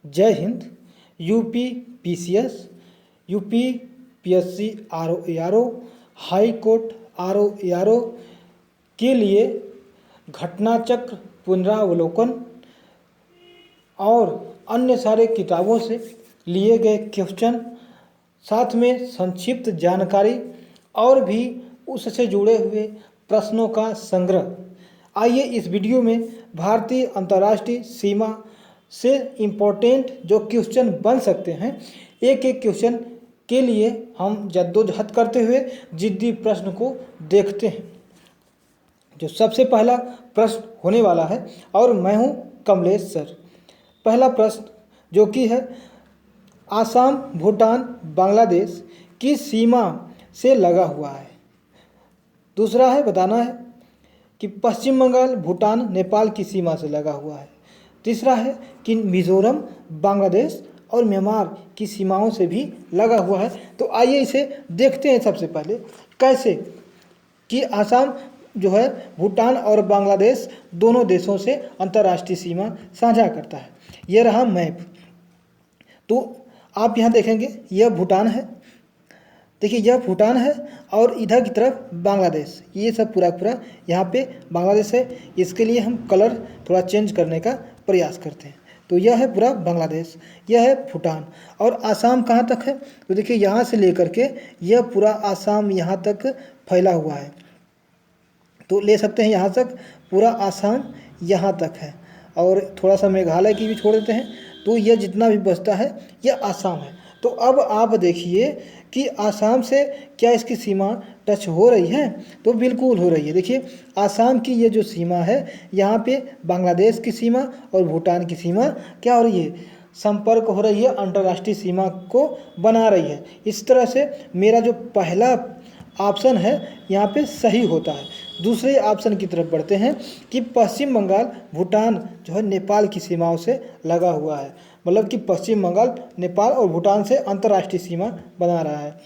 जय Hind. UP PCS, UP PSC RO ARO, high court RO ARO के लिए घटनाचक्र पुनरावलोकन और अन्य सारे किताबों से लिए गए क्वेश्चन, साथ में संक्षिप्त जानकारी और भी उससे जुड़े हुए प्रश्नों का संग्रह। आइए इस वीडियो में भारतीय अंतर्राष्ट्रीय सीमा से इम्पोर्टेंट जो क्वेश्चन बन सकते हैं, एक एक क्वेश्चन के लिए हम जद्दोजहद करते हुए जिद्दी प्रश्न को देखते हैं। जो सबसे पहला प्रश्न होने वाला है और मैं हूं कमलेश सर। पहला प्रश्न जो कि है, आसाम भूटान बांग्लादेश की सीमा से लगा हुआ है। दूसरा है, बताना है कि पश्चिम बंगाल भूटान नेपाल की सीमा से लगा हुआ है। तीसरा है कि मिजोरम बांग्लादेश और म्यांमार की सीमाओं से भी लगा हुआ है। तो आइए इसे देखते हैं। सबसे पहले कैसे कि आसाम जो है भूटान और बांग्लादेश दोनों देशों से अंतर्राष्ट्रीय सीमा साझा करता है। यह रहा मैप। तो आप यहाँ देखेंगे यह भूटान है, देखिए यह भूटान है और इधर की तरफ बांग्लादेश, ये सब पूरा यहाँ पे बांग्लादेश है। इसके लिए हम कलर थोड़ा चेंज करने का प्रयास करते हैं। तो यह है पूरा बांग्लादेश, यह है भूटान। और आसाम कहाँ तक है? तो देखिए यहाँ से लेकर के यह पूरा आसाम यहाँ तक फैला हुआ है। तो ले सकते हैं यहाँ तक पूरा आसाम यहाँ तक है, और थोड़ा सा मेघालय की भी छोड़ देते हैं। तो यह जितना भी बचता है यह आसाम है। तो अब आप देखिए कि आसाम से क्या इसकी सीमा टच हो रही है? तो बिल्कुल हो रही है। देखिए आसाम की ये जो सीमा है, यहाँ पे बांग्लादेश की सीमा और भूटान की सीमा क्या हो रही है? संपर्क हो रही है, अंतर्राष्ट्रीय सीमा को बना रही है। इस तरह से मेरा जो पहला ऑप्शन है यहाँ पे सही होता है। दूसरे ऑप्शन की तरफ बढ़ते हैं कि पश्चिम बंगाल भूटान जो है नेपाल की सीमाओं से लगा हुआ है। मतलब कि पश्चिम बंगाल नेपाल और भूटान से अंतर्राष्ट्रीय सीमा बना रहा है।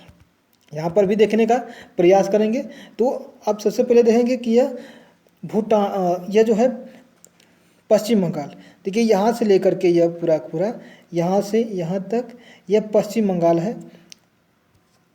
यहाँ पर भी देखने का प्रयास करेंगे। तो अब सबसे पहले देखेंगे कि यह भूटान, यह जो है पश्चिम बंगाल, देखिए यहाँ से लेकर के यह पूरा यहाँ से यहाँ तक यह पश्चिम बंगाल है,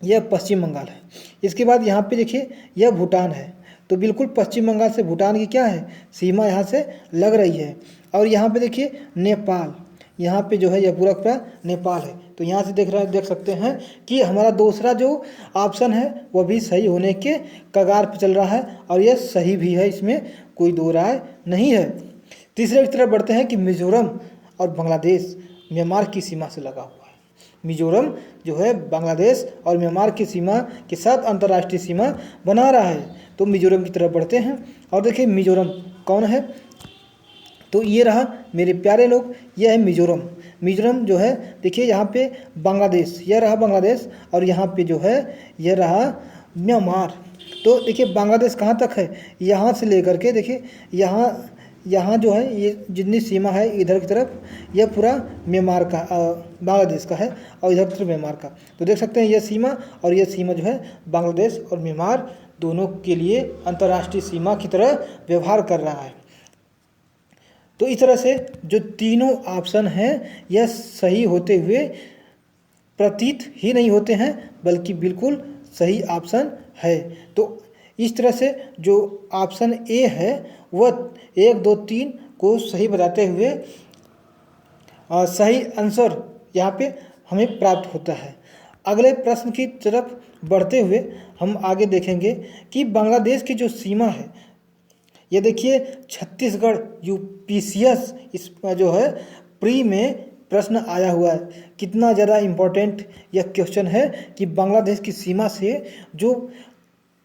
यह पश्चिम बंगाल है। इसके बाद यहाँ पे देखिए यह भूटान है। तो बिल्कुल पश्चिम बंगाल से भूटान की क्या है? सीमा यहाँ से लग रही है। और यहाँ पे देखिए नेपाल, यहाँ पे जो है यह पूरा नेपाल है। तो यहाँ से देख सकते हैं कि हमारा दूसरा जो ऑप्शन है वह भी सही होने के कगार पर चल रहा है, और यह सही भी है, इसमें कोई दो राय नहीं है। तीसरे की तरफ बढ़ते हैं कि मिजोरम और बांग्लादेश म्यांमार की सीमा से लगा हुआ है। मिजोरम जो है बांग्लादेश और म्यांमार की सीमा के साथ अंतर्राष्ट्रीय सीमा बना रहा है। तो मिजोरम की तरफ बढ़ते हैं और देखिए मिजोरम कौन है? तो ये रहा मेरे प्यारे लोग, यह है मिजोरम। मिजोरम जो है देखिए यहाँ पे बांग्लादेश, यह रहा बांग्लादेश, और यहाँ पे जो है यह रहा म्यांमार। तो देखिए बांग्लादेश कहाँ तक है? यहाँ से लेकर के देखिए यहाँ जो है ये जितनी सीमा है इधर की तरफ, यह पूरा म्यांमार का, बांग्लादेश का है, और इधर की तरफ म्यांमार का। तो देख सकते हैं यह सीमा और यह सीमा जो है बांग्लादेश और म्यांमार दोनों के लिए अंतर्राष्ट्रीय सीमा की तरह व्यवहार कर रहा है। तो इस तरह से जो तीनों ऑप्शन हैं यह सही होते हुए प्रतीत ही नहीं होते हैं, बल्कि बिल्कुल सही ऑप्शन है। तो इस तरह से जो ऑप्शन ए है वह 1, 2, 3 को सही बताते हुए सही आंसर यहाँ पे हमें प्राप्त होता है। अगले प्रश्न की तरफ बढ़ते हुए हम आगे देखेंगे कि बांग्लादेश की जो सीमा है, ये देखिए छत्तीसगढ़ यूपीसीएस इस जो है प्री में प्रश्न आया हुआ है। कितना ज़्यादा इम्पोर्टेंट यह क्वेश्चन है कि बांग्लादेश की सीमा से जो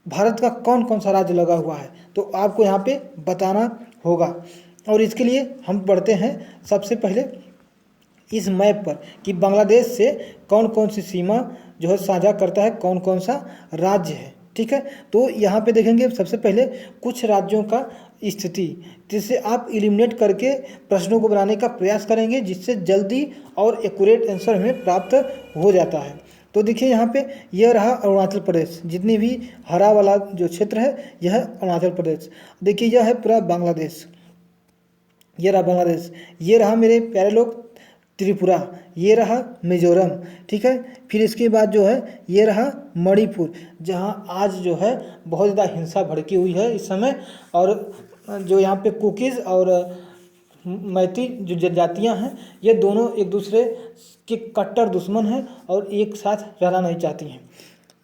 भारत का कौन कौन सा राज्य लगा हुआ है, तो आपको यहाँ पे बताना होगा। और इसके लिए हम पढ़ते हैं सबसे पहले इस मैप पर कि बांग्लादेश से कौन कौन सी सीमा जो है साझा करता है, कौन कौन सा राज्य है। ठीक है, तो यहाँ पे देखेंगे सबसे पहले कुछ राज्यों का स्थिति, जिससे आप एलिमिनेट करके प्रश्नों को बनाने का प्रयास करेंगे, जिससे जल्दी और एक्यूरेट आंसर हमें प्राप्त हो जाता है। तो देखिए यहाँ पे यह रहा अरुणाचल प्रदेश, जितनी भी हरा वाला जो क्षेत्र है यह है अरुणाचल प्रदेश। देखिए यह है पूरा बांग्लादेश, ये रहा बांग्लादेश। ये रहा मेरे प्यारे लोग त्रिपुरा, ये रहा मिजोरम, ठीक है। फिर इसके बाद जो है ये रहा मणिपुर, जहाँ आज जो है बहुत ज़्यादा हिंसा भड़की हुई है इस समय, और जो यहाँ पे कुकीज़ और मैती जो जनजातियाँ हैं, ये दोनों एक दूसरे के कट्टर दुश्मन हैं और एक साथ रहना नहीं चाहती हैं।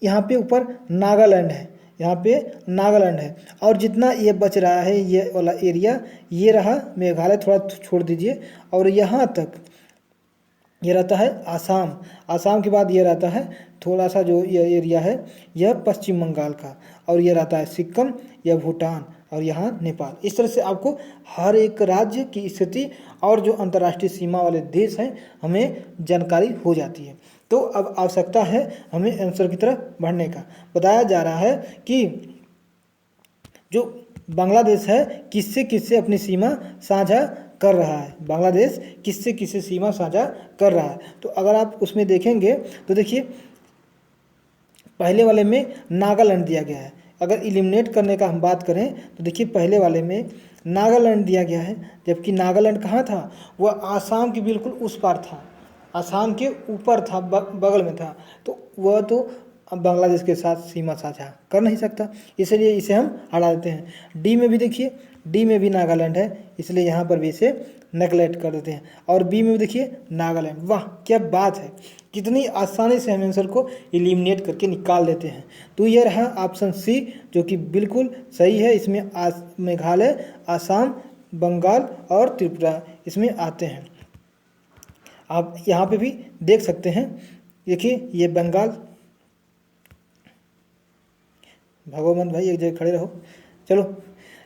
यहाँ पे ऊपर नागालैंड है, यहाँ पे नागालैंड है, और जितना ये बच रहा है ये वाला एरिया, ये रहा मेघालय, थोड़ा छोड़ दीजिए, और यहाँ तक ये रहता है आसाम। आसाम के बाद ये रहता है थोड़ा सा जो ये एरिया है यह पश्चिम बंगाल का, और ये रहता है सिक्किम, यह भूटान, और यहाँ नेपाल। इस तरह से आपको हर एक राज्य की स्थिति और जो अंतर्राष्ट्रीय सीमा वाले देश हैं हमें जानकारी हो जाती है। तो अब आवश्यकता है हमें आंसर की तरफ बढ़ने का। बताया जा रहा है कि जो बांग्लादेश है किससे किससे अपनी सीमा साझा कर रहा है, बांग्लादेश किससे किससे सीमा साझा कर रहा है। तो अगर आप उसमें देखेंगे तो देखिए पहले वाले में नागालैंड दिया गया है। अगर इलिमिनेट करने का हम बात करें तो देखिए पहले वाले में नागालैंड दिया गया है, जबकि नागालैंड कहाँ था, वह आसाम के बिल्कुल उस पार था, आसाम के ऊपर था, बगल में था, तो वह तो बांग्लादेश के साथ सीमा साझा कर नहीं सकता, इसलिए इसे हम हटा देते हैं। डी में भी देखिए, डी में भी नागालैंड है, इसलिए यहाँ पर भी इसे नेगलेक्ट कर देते हैं। और बी में भी देखिए नागालैंड, वाह क्या बात है, कितनी आसानी से हम आंसर को एलिमिनेट करके निकाल देते हैं। तो ये रहा ऑप्शन सी जो कि बिल्कुल सही है। इसमें मेघालय, आसाम, बंगाल और त्रिपुरा इसमें आते हैं। आप यहाँ पे भी देख सकते हैं, देखिए ये बंगाल, भगवान भाई एक जगह खड़े रहो, चलो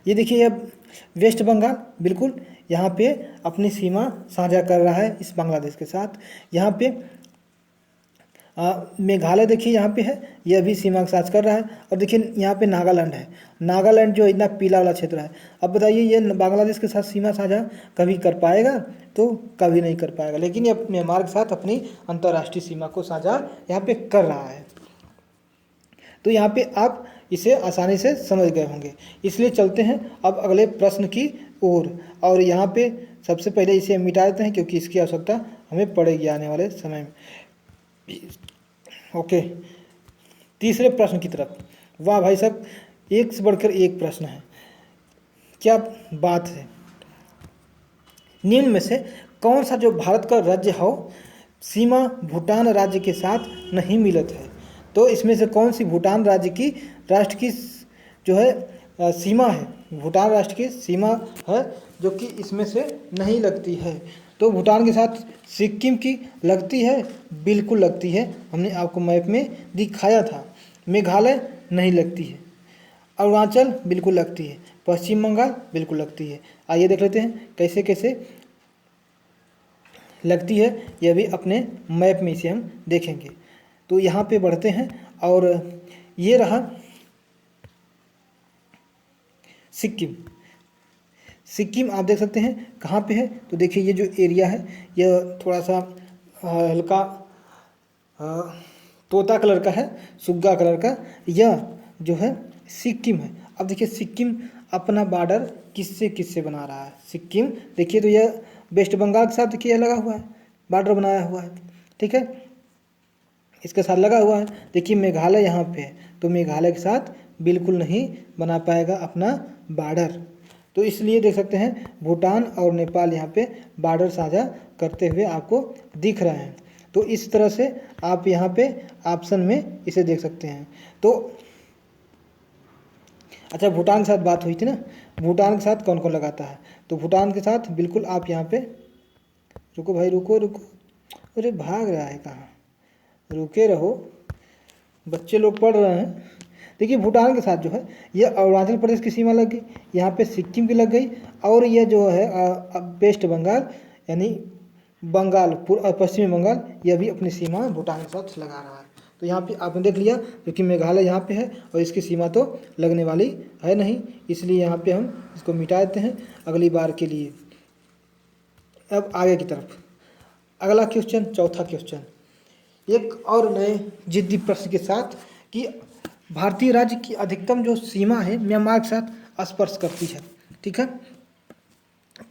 ये देखिए अब वेस्ट बंगाल बिल्कुल यहाँ पे अपनी सीमा साझा कर रहा है इस बांग्लादेश के साथ। यहाँ पे मेघालय देखिए यहाँ पे है, यह भी सीमा साझा कर रहा है। और देखिए यहाँ पे नागालैंड है, नागालैंड जो इतना पीला वाला क्षेत्र है। अब बताइए ये बांग्लादेश के साथ सीमा साझा कभी कर पाएगा, तो कभी नहीं कर पाएगा, लेकिन ये म्यांमार के साथ अपनी अंतर्राष्ट्रीय सीमा को साझा यहाँ पे कर रहा है। तो यहाँ पे आप इसे आसानी से समझ गए होंगे, इसलिए चलते हैं अब अगले प्रश्न की ओर। और यहाँ पे सबसे पहले इसे मिटा देते हैं क्योंकि इसकी आवश्यकता हमें पड़ेगी आने वाले समय में। ओके, तीसरे प्रश्न की तरफ। वाह भाई साहब, एक से बढ़कर एक प्रश्न है, क्या बात है। निम्न में से कौन सा जो भारत का राज्य हो सीमा भूटान राज्य के साथ नहीं मिलत है। तो इसमें से कौन सी भूटान राज्य की राष्ट्र की जो है सीमा है, भूटान राष्ट्र की सीमा है जो कि इसमें से नहीं लगती है। तो भूटान के साथ सिक्किम की लगती है, बिल्कुल लगती है, हमने आपको मैप में दिखाया था। मेघालय नहीं लगती है, अरुणाचल बिल्कुल लगती है, पश्चिम बंगाल बिल्कुल लगती है। आइए देख लेते हैं कैसे कैसे लगती है, यह भी अपने मैप में इसे हम देखेंगे। तो यहाँ पे बढ़ते हैं और ये रहा सिक्किम। सिक्किम आप देख सकते हैं कहाँ पे है, तो देखिए ये जो एरिया है यह थोड़ा सा हल्का तोता कलर का है, सुग्गा कलर का, यह जो है सिक्किम है। अब देखिए सिक्किम अपना बॉर्डर किससे किससे बना रहा है। सिक्किम देखिए तो यह वेस्ट बंगाल के साथ देखिए लगा हुआ है, बॉर्डर बनाया हुआ है, ठीक है, इसके साथ लगा हुआ है। देखिए मेघालय यहाँ पे है, तो मेघालय के साथ बिल्कुल नहीं बना पाएगा अपना बॉर्डर। तो इसलिए देख सकते हैं भूटान और नेपाल यहाँ पे बॉर्डर साझा करते हुए आपको दिख रहे हैं। तो इस तरह से आप यहाँ पे ऑप्शन में इसे देख सकते हैं। तो अच्छा, भूटान के साथ बात हुई थी ना, भूटान के साथ कौन कौन लगाता है। तो भूटान के साथ बिल्कुल आप यहाँ पे, रुको भाई रुको रुको, अरे भाग रहा है कहाँ, रुके रहो, बच्चे लोग पढ़ रहे हैं। देखिए भूटान के साथ जो है यह अरुणाचल प्रदेश की सीमा लग गई, यहाँ पे सिक्किम की लग गई, और यह जो है वेस्ट बंगाल यानी बंगाल पश्चिमी बंगाल, यह भी अपनी सीमा भूटान के साथ लगा रहा है। तो यहाँ पे आपने देख लिया, क्योंकि मेघालय यहाँ पे है और इसकी सीमा तो लगने वाली है नहीं, इसलिए यहाँ पे हम इसको मिटा देते हैं अगली बार के लिए। अब आगे की तरफ अगला क्वेश्चन, चौथा क्वेश्चन, एक और नए जिद्दी प्रश्न के साथ कि भारतीय राज्य की अधिकतम जो सीमा है म्यांमार के साथ स्पर्श करती है, ठीक है।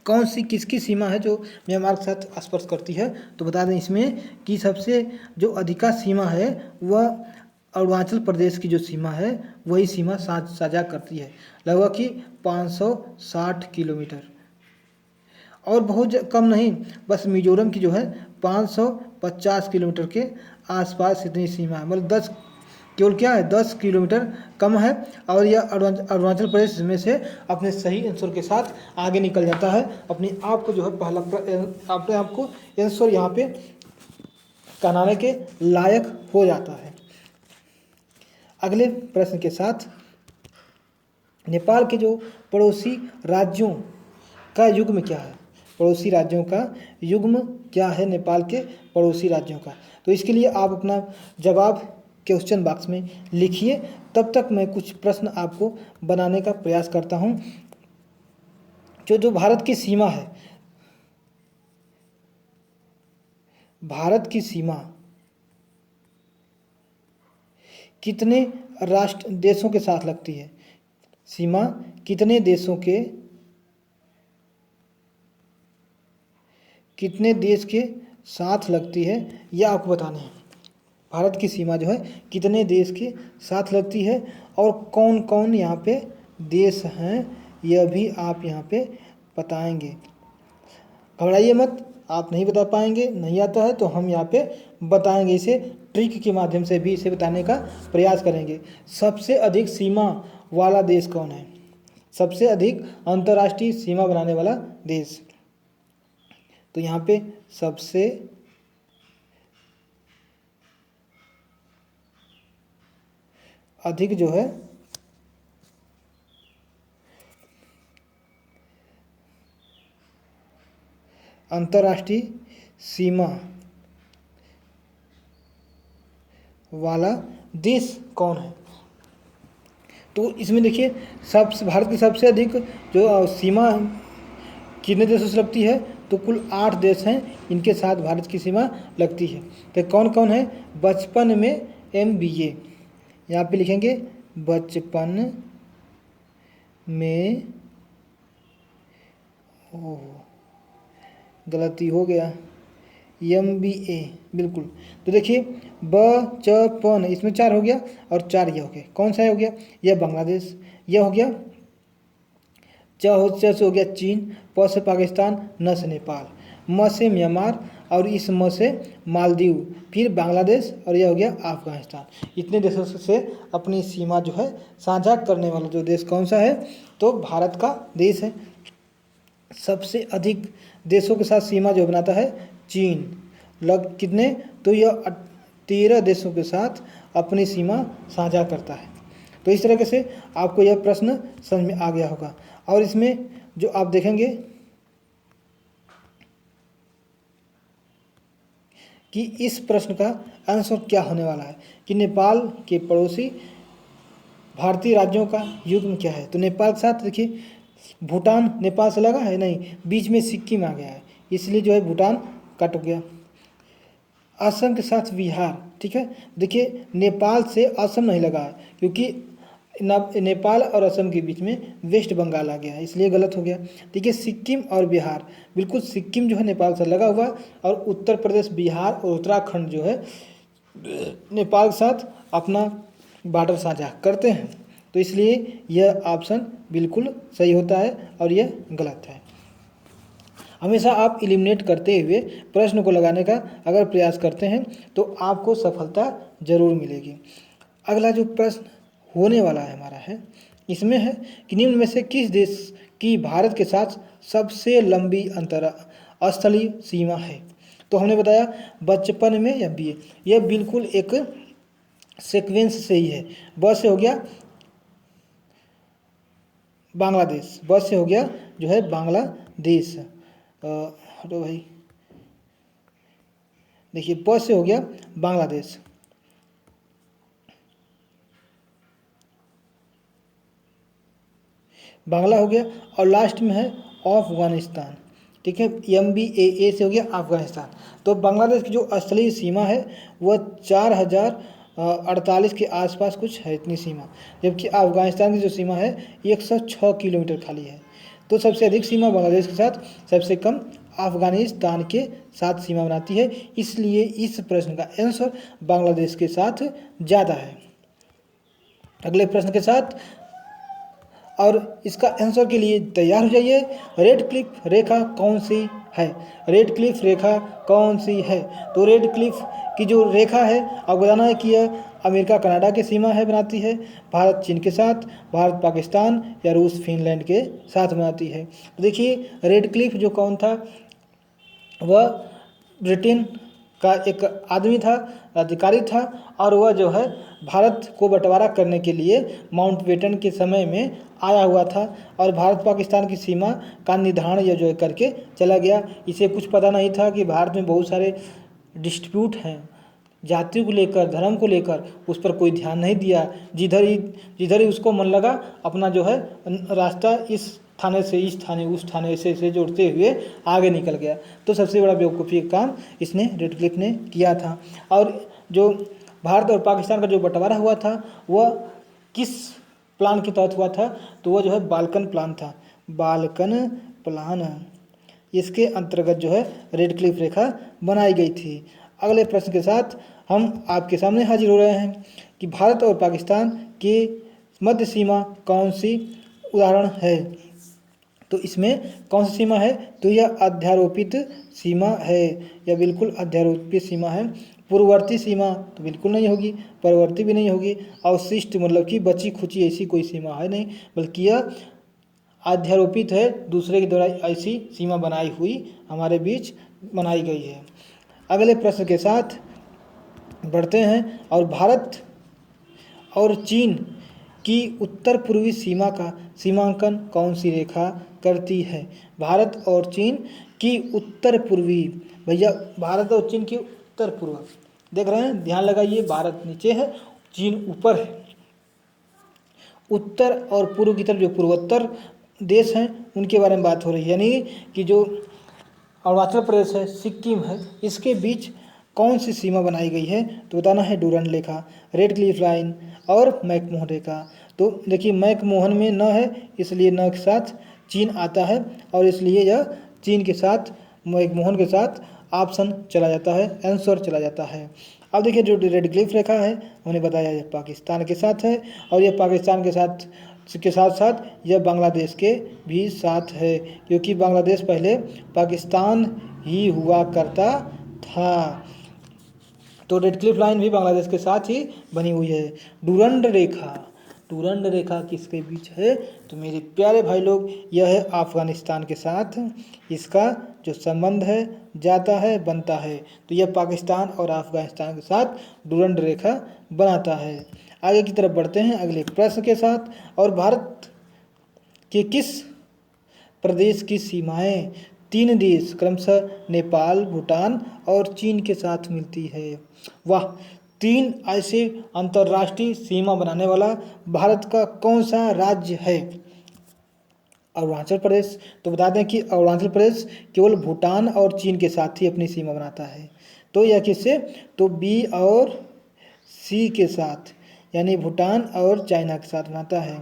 कौन सी किसकी सीमा है जो म्यांमार के साथ स्पर्श करती है? तो बता दें इसमें कि सबसे जो अधिका सीमा है वह अरुणाचल प्रदेश की जो सीमा है वही सीमा साझा करती है, लगभग कि 560 किलोमीटर। और बहुत कम नहीं, बस मिजोरम की जो है 550 किलोमीटर के आसपास इतनी सीमा है, मतलब 10 केवल क्या है 10 किलोमीटर कम है। और यह अरुणाचल प्रदेश में से अपने सही आंसर के साथ आगे निकल जाता है, अपने आप को जो है अपने आप को आंसर यहाँ पे कहलाने के लायक हो जाता है। अगले प्रश्न के साथ, नेपाल के जो पड़ोसी राज्यों का युग्म क्या है? पड़ोसी राज्यों का युग्म क्या है नेपाल के पड़ोसी राज्यों का? तो इसके लिए आप अपना जवाब क्वेश्चन बॉक्स में लिखिए, तब तक मैं कुछ प्रश्न आपको बनाने का प्रयास करता हूं। जो भारत की सीमा है, भारत की सीमा कितने राष्ट्र देशों के साथ लगती है? सीमा कितने देश के साथ लगती है, यह आपको बताना है। भारत की सीमा जो है कितने देश के साथ लगती है और कौन कौन यहाँ पे देश हैं, यह भी आप यहाँ पे बताएंगे। घबराइए मत, आप नहीं बता पाएंगे, नहीं आता है तो हम यहाँ पे बताएंगे, इसे ट्रिक के माध्यम से भी इसे बताने का प्रयास करेंगे। सबसे अधिक सीमा वाला देश कौन है? सबसे अधिक अंतर्राष्ट्रीय सीमा बनाने वाला देश, तो यहाँ पे सबसे अधिक जो है अंतर्राष्ट्रीय सीमा वाला देश कौन है? तो इसमें देखिए भारत की सबसे अधिक जो सीमा कितने देशों से लगती है, तो कुल 8 देश हैं, इनके साथ भारत की सीमा लगती है। तो कौन कौन है? बचपन में MBA, यहाँ पे लिखेंगे बचपन में, ओह गलती हो गया, MBA बिल्कुल। तो देखिए बचपन, इसमें 4 हो गया और 4 यह हो गया। कौन सा हो गया? यह बांग्लादेश, यह हो गया, च से हो गया चीन, प से पाकिस्तान, न से नेपाल, म से म्यांमार और इस म से मालदीव, फिर बांग्लादेश और यह हो गया अफगानिस्तान। इतने देशों से अपनी सीमा जो है साझा करने वाला जो देश कौन सा है? तो भारत का देश है। सबसे अधिक देशों के साथ सीमा जो बनाता है चीन, कितने? तो यह 13 देशों के साथ अपनी सीमा साझा करता है। तो इस तरीके से आपको यह प्रश्न समझ में आ गया होगा। और इसमें जो आप देखेंगे कि इस प्रश्न का आंसर क्या होने वाला है कि नेपाल के पड़ोसी भारतीय राज्यों का युग्म क्या है? तो नेपाल के साथ देखिए भूटान नेपाल से लगा है नहीं, बीच में सिक्किम आ गया है, इसलिए जो है भूटान कट गया। असम के साथ बिहार, ठीक है। देखिए नेपाल से असम नहीं लगा है क्योंकि नेपाल और असम के बीच में वेस्ट बंगाल आ गया है, इसलिए गलत हो गया। देखिए सिक्किम और बिहार, बिल्कुल सिक्किम जो है नेपाल से लगा हुआ और उत्तर प्रदेश, बिहार और उत्तराखंड जो है नेपाल के साथ अपना बॉर्डर साझा करते हैं, तो इसलिए यह ऑप्शन बिल्कुल सही होता है और यह गलत है। हमेशा आप एलिमिनेट करते हुए प्रश्न को लगाने का अगर प्रयास करते हैं तो आपको सफलता जरूर मिलेगी। अगला जो प्रश्न होने वाला है हमारा है, इसमें है कि निम्न में से किस देश की भारत के साथ सबसे लंबी अंतरस्थलीय सीमा है? तो हमने बताया बचपन में MBA, यह बिल्कुल एक सीक्वेंस से ही है। ब से हो गया बांग्लादेश, ब से हो गया जो है बांग्लादेश, हटो भाई, देखिए प से हो गया बांग्लादेश, बांग्ला हो गया और लास्ट में है अफगानिस्तान, ठीक है। MBA से हो गया अफगानिस्तान। तो बांग्लादेश की जो स्थलीय सीमा है वह 4048 के आसपास कुछ है इतनी सीमा, जबकि अफगानिस्तान की जो सीमा है 106 किलोमीटर खाली है। तो सबसे अधिक सीमा बांग्लादेश के साथ, सबसे कम अफगानिस्तान के साथ सीमा बनाती है, इसलिए इस प्रश्न का आंसर बांग्लादेश के साथ ज़्यादा है। अगले प्रश्न के साथ, और इसका आंसर के लिए तैयार हो जाइए। रेड क्लिफ रेखा कौन सी है? रेड क्लिफ रेखा कौन सी है? तो रेड क्लिफ की जो रेखा है, अब बताना है कि यह अमेरिका कनाडा की सीमा है बनाती है, भारत चीन के साथ, भारत पाकिस्तान या रूस फिनलैंड के साथ बनाती है। तो देखिए रेड क्लिफ जो कौन था, वह ब्रिटेन का एक आदमी था, अधिकारी था, और वह जो है भारत को बंटवारा करने के लिए माउंटबेटन के समय में आया हुआ था और भारत पाकिस्तान की सीमा का निर्धारण यह जो है करके चला गया। इसे कुछ पता नहीं था कि भारत में बहुत सारे डिस्प्यूट हैं, जातियों को लेकर, धर्म को लेकर, उस पर कोई ध्यान नहीं दिया। जिधर ही उसको मन लगा अपना जो है रास्ता इस थाने से इस थाने, उस थाने से जोड़ते हुए आगे निकल गया। तो सबसे बड़ा बेवकूफ़ी का काम इसने रेड क्लिफ ने किया था। और जो भारत और पाकिस्तान का जो बंटवारा हुआ था वह किस प्लान के तहत हुआ था? तो वह जो है बाल्कन प्लान था, बाल्कन प्लान। इसके अंतर्गत जो है रेड क्लिफ रेखा बनाई गई थी। अगले प्रश्न के साथ हम आपके सामने हाजिर हो रहे हैं कि भारत और पाकिस्तान के मध्य सीमा कौन सी उदाहरण है? तो इसमें कौन सी सीमा है? तो यह अध्यारोपित सीमा है, यह बिल्कुल अध्यारोपित सीमा है। पूर्ववर्ती सीमा तो बिल्कुल नहीं होगी, परवर्ती भी नहीं होगी, अवशिष्ट मतलब कि बची खुची ऐसी कोई सीमा है नहीं, बल्कि यह अध्यारोपित है, दूसरे के द्वारा ऐसी सीमा बनाई हुई हमारे बीच बनाई गई है। अगले प्रश्न के साथ बढ़ते हैं, और भारत और चीन की उत्तर पूर्वी सीमा का सीमांकन कौन सी रेखा करती है? भारत और चीन की उत्तर पूर्वी, भैया भारत और चीन की उत्तर पूर्व देख रहे हैं, ध्यान लगाइए, भारत नीचे है, चीन ऊपर है। उत्तर और पूर्व की तरफ जो पूर्वोत्तर देश हैं उनके बारे में बात हो रही है, यानी कि जो अरुणाचल प्रदेश है, सिक्किम है, इसके बीच कौन सी सीमा बनाई गई है? तो बताना है डूरंड रेखा, रेड क्लिफ लाइन और मैकमोहन रेखा। तो देखिए मैकमोहन में न है, इसलिए न के साथ चीन आता है, और इसलिए यह चीन के साथ, मैकमोहन के साथ ऑप्शन चला जाता है, आंसर चला जाता है। अब देखिए जो रेड क्लिफ रेखा है, हमने बताया यह पाकिस्तान के साथ है, और यह पाकिस्तान के साथ साथ यह बांग्लादेश के भी साथ है, क्योंकि बांग्लादेश पहले पाकिस्तान ही हुआ करता था। तो रेड क्लिफ लाइन भी बांग्लादेश के साथ ही बनी हुई है। डूरंड रेखा, डूरंड रेखा किसके बीच है? तो मेरे प्यारे भाई लोग, यह है अफगानिस्तान के साथ, इसका जो संबंध है जाता है, बनता है। तो यह पाकिस्तान और अफगानिस्तान के साथ डूरंड रेखा बनाता है। आगे की तरफ बढ़ते हैं अगले प्रश्न के साथ, और भारत के किस प्रदेश की सीमाएं तीन देश क्रमशः नेपाल, भूटान और चीन के साथ मिलती है? वाह, तीन ऐसे अंतर्राष्ट्रीय सीमा बनाने वाला भारत का कौन सा राज्य है? अरुणाचल प्रदेश। तो बता दें कि अरुणाचल प्रदेश केवल भूटान और चीन के साथ ही अपनी सीमा बनाता है। तो यह किससे? तो बी और सी के साथ, यानी भूटान और चाइना के साथ बनाता है।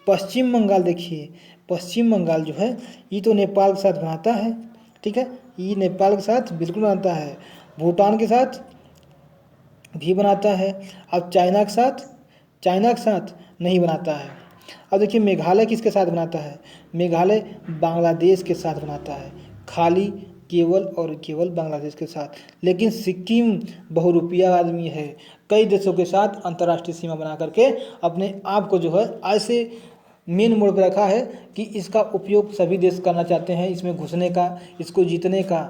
पश्चिम बंगाल देखिए, पश्चिम बंगाल जो है ये तो नेपाल के साथ बनाता है, ठीक है, ये नेपाल के साथ बिल्कुल बनाता है, भूटान के साथ भी बनाता है। अब चाइना के साथ नहीं बनाता है। अब देखिए मेघालय किसके साथ बनाता है? मेघालय बांग्लादेश के साथ बनाता है, खाली केवल और केवल बांग्लादेश के साथ। लेकिन सिक्किम बहुरूपिया आदमी है, कई देशों के साथ अंतर्राष्ट्रीय सीमा बना करके अपने आप को जो है ऐसे मेन मोड़ पर रखा है कि इसका उपयोग सभी देश करना चाहते हैं, इसमें घुसने का, इसको जीतने का।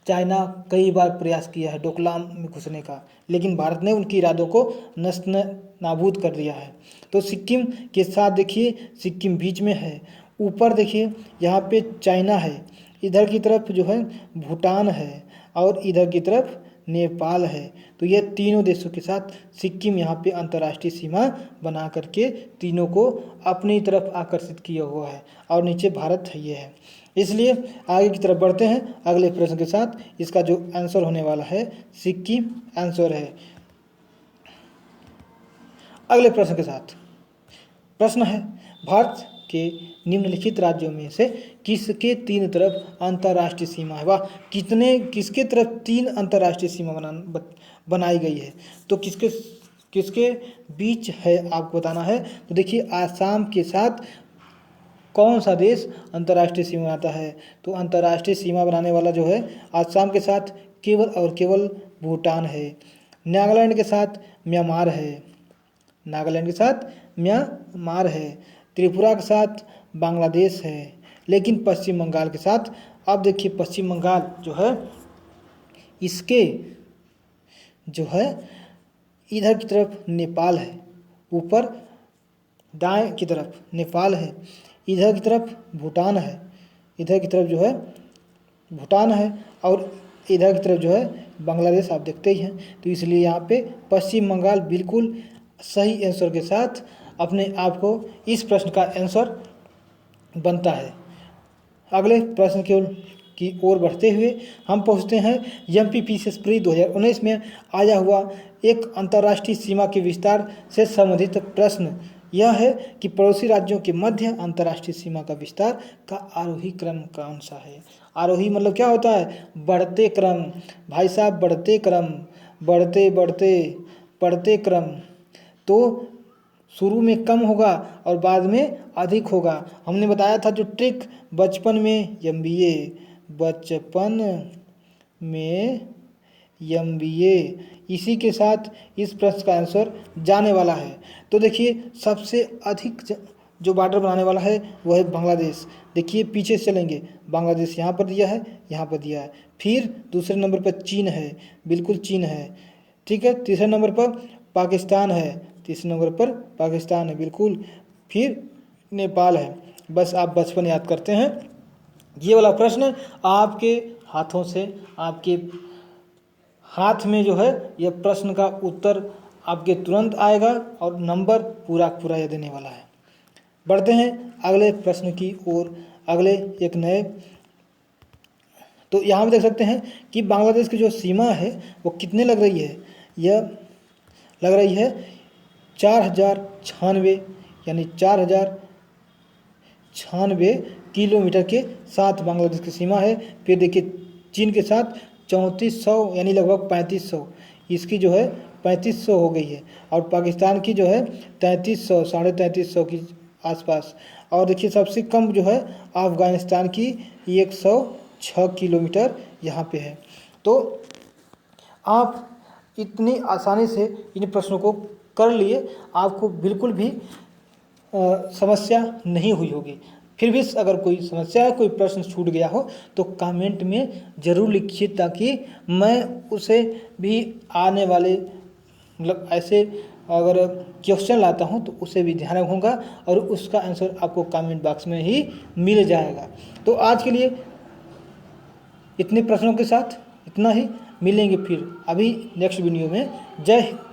चाइना कई बार प्रयास किया है डोकलाम में घुसने का, लेकिन भारत ने उनके इरादों को नष्ट नाबूद कर दिया है। तो सिक्किम के साथ देखिए, सिक्किम बीच में है, ऊपर देखिए यहाँ पे चाइना है, इधर की तरफ जो है भूटान है, और इधर की तरफ नेपाल है। तो ये तीनों देशों के साथ सिक्किम यहाँ पे अंतर्राष्ट्रीय सीमा बना करके तीनों को अपनी तरफ आकर्षित किया हुआ है, और नीचे भारत है ये है। इसलिए आगे की तरफ बढ़ते हैं अगले प्रश्न के साथ। इसका जो आंसर होने वाला है सिक्किम आंसर है। अगले प्रश्न के साथ प्रश्न है, भारत के निम्नलिखित राज्यों में से किसके 3 तरफ अंतर्राष्ट्रीय सीमा है? वाह, किसके तरफ 3 अंतर्राष्ट्रीय सीमा बनाई गई है? तो किसके बीच है आपको बताना है। तो देखिए, आसाम के साथ कौन सा देश अंतर्राष्ट्रीय सीमा बनाता है? तो अंतर्राष्ट्रीय सीमा बनाने वाला जो है आसाम के साथ केवल और केवल भूटान है। नागालैंड के साथ म्यांमार है। त्रिपुरा के साथ बांग्लादेश है। लेकिन पश्चिम बंगाल के साथ, अब देखिए पश्चिम बंगाल जो है इसके जो है इधर की तरफ नेपाल है, ऊपर दाएं की तरफ नेपाल है, इधर की तरफ भूटान है, इधर की तरफ जो है भूटान है और इधर की तरफ जो है बांग्लादेश आप देखते ही हैं। तो इसलिए यहाँ पे पश्चिम बंगाल बिल्कुल सही आंसर के साथ अपने आप को इस प्रश्न का आंसर बनता है। अगले प्रश्न की ओर बढ़ते हुए हम पहुँचते हैं MPPCS प्री 2019 में आया हुआ एक अंतर्राष्ट्रीय सीमा के विस्तार से संबंधित प्रश्न। यह है कि पड़ोसी राज्यों के मध्य अंतर्राष्ट्रीय सीमा का विस्तार का आरोही क्रम कौन सा है? आरोही मतलब क्या होता है? बढ़ते क्रम, भाई साहब, बढ़ते क्रम, बढ़ते क्रम। तो शुरू में कम होगा और बाद में अधिक होगा। हमने बताया था जो ट्रिक बचपन में MBA, इसी के साथ इस प्रश्न का आंसर जाने वाला है। तो देखिए, सबसे अधिक जो बॉर्डर बनाने वाला है वह है बांग्लादेश। देखिए पीछे से चलेंगे, बांग्लादेश यहाँ पर दिया है, यहाँ पर दिया है। फिर दूसरे नंबर पर चीन है, बिल्कुल चीन है, ठीक है। तीसरे नंबर पर पाकिस्तान है, बिल्कुल। फिर नेपाल है। बस आप बचपन याद करते हैं। ये वाला प्रश्न आपके हाथों से, आपके हाथ में जो है यह प्रश्न का उत्तर आपके तुरंत आएगा और नंबर पूरा यह देने वाला है। बढ़ते हैं अगले प्रश्न की ओर, अगले एक नए। तो यहाँ पे देख सकते हैं कि बांग्लादेश की जो सीमा है वो कितने लग रही है? यह लग रही है 4096, यानी 4096 किलोमीटर के साथ बांग्लादेश की सीमा है। फिर देखिए चीन के साथ 3400, यानी लगभग 3500, इसकी जो है 3500 हो गई है। और पाकिस्तान की जो है 3300, 3350 की आसपास। और देखिए सबसे कम जो है अफ़गानिस्तान की 106 किलोमीटर यहाँ पे है। तो आप इतनी आसानी से इन प्रश्नों को कर लिए, आपको बिल्कुल भी समस्या नहीं हुई होगी। फिर भी अगर कोई समस्या है, कोई प्रश्न छूट गया हो तो कमेंट में ज़रूर लिखिए, ताकि मैं उसे भी आने वाले मतलब ऐसे अगर क्वेश्चन लाता हूं तो उसे भी ध्यान रखूँगा और उसका आंसर आपको कमेंट बॉक्स में ही मिल जाएगा। तो आज के लिए इतने प्रश्नों के साथ इतना ही, मिलेंगे फिर अभी नेक्स्ट वीडियो में। जय हिंद।